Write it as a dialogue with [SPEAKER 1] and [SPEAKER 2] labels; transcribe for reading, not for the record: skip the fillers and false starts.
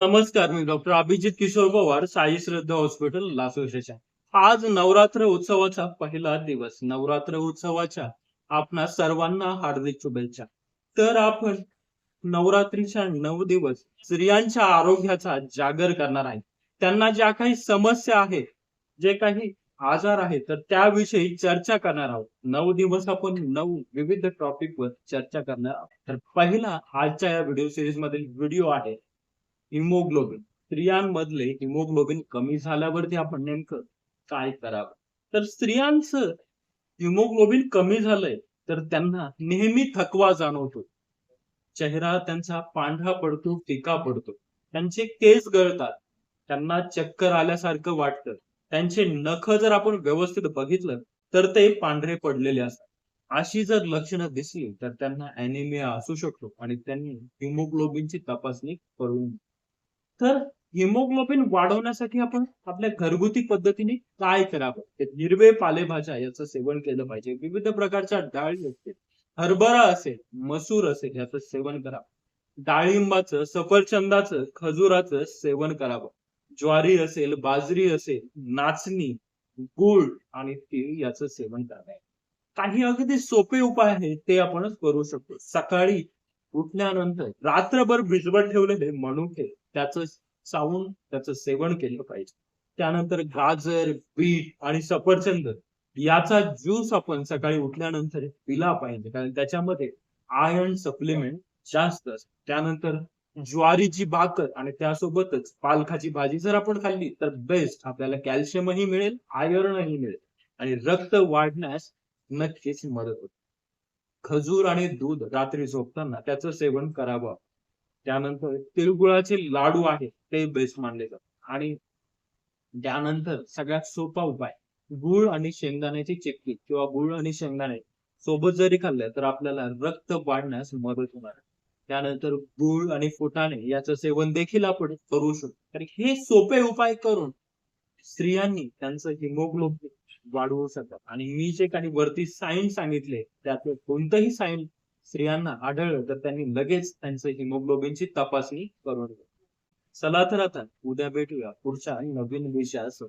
[SPEAKER 1] नमस्कार, मी डॉक्टर अभिजित किशोर पवार, साई श्रद्धा hospital, Lasur station. आज नवरात्र उत्सवाचा पहिला दिवस. नवरात्र उत्सवाच्या आपणा सर्वांना हार्दिक शुभेच्छा. तर आपण नवरात्रीच्या 9 दिवस स्त्रियांच्या आरोग्याचा जागर करणार आहे. त्यांना ज्या काही समस्या आहेत, जे काही आजार आहेत, तर त्याविषयी चर्चा करणार आहोत. 9 दिवस आपण 9 विविध टॉपिकवर चर्चा करणार आहोत. तर पहिला आजच्या या व्हिडिओ सीरीज मधील व्हिडिओ आहे हिमोग्लोबिन. स्त्रियांमधले हिमोग्लोबिन कमी झाल्यावरती आपण नेमकं काय करावं? तर स्त्रियांचं हिमोग्लोबिन कमी झालंय, तर त्यांना नेहमी थकवा जाणवतो. चेहरा त्यांचा पांढरा पडतो, फिका पडतो. त्यांचे केस गळतात. त्यांना चक्कर आल्यासारखं वाटतं. त्यांचे नख जर आपण व्यवस्थित बघितलं, तर ते पांढरे पडलेले असतात. अशी जर लक्षणं दिसली, तर त्यांना अॅनिमिया असू शकतो आणि त्यांनी हिमोग्लोबिनची तपासणी करून तर हिमोग्लोबिन वाढवण्यासाठी आपण आपल्या घरगुती पद्धतीने काय करावं? तर हिरवे पालेभाज्या याचं सेवन केलं पाहिजे. विविध प्रकारच्या डाळी असतील, हरभरा असेल, मसूर असेल याचं सेवन करावं. डाळिंबाचं, सफरचंदाचं, खजुराचं सेवन करावं. ज्वारी असेल, बाजरी असेल, नाचणी, गूळ आणि तीळ याचं सेवन करावं. काही अगदी सोपे उपाय आहेत ते आपण करू शकतो. सकाळी उठल्यानंतर रात्रभर भिजवत ठेवलेले मनुके त्याचं चावून त्याचं सेवन केलं पाहिजे. त्यानंतर गाजर, बीट आणि सफरचंद याचा ज्यूस आपण सकाळी उठल्यानंतर पिला पाहिजे. कारण त्याच्यामध्ये आयर्न सप्लिमेंट जास्त असतं. त्यानंतर ज्वारीची भाकर आणि त्यासोबतच पालकाची भाजी जर आपण खाल्ली तर बेस्ट आपल्याला कॅल्शियमही मिळेल, आयर्नही मिळेल आणि रक्त वाढण्यास नक्कीच मदत होते. खजूर आणि दूध रात्री झोपताना त्याचं सेवन करावं. त्यानंतर तिळगुळाचे लाडू आहेत ते बेस्ट मानले जातात आणि त्यानंतर सगळ्यात सोपा उपाय गूळ आणि शेंगदाण्याची चिक्की किंवा गूळ आणि शेंगदाणे सोबत जरी खाल्लं तर आपल्याला रक्त वाढण्यास मदत होणार आहे. त्यानंतर गूळ आणि फुटाणे याचं सेवन देखील आपण करू शकतो. तर हे सोपे उपाय करून स्त्रियांनी त्यांचं हिमोग्लोबिन वाढवू शकतात आणि मी जे काही वरती सायन सांगितले त्यातलं कोणतंही सायन स्त्रियांना आढळलं तर त्यांनी लगेच त्यांचं हिमोग्लोबिनची तपासणी करून घ्यावी. चला तर आता उद्या भेटूया पुढच्या नवीन विषयासह.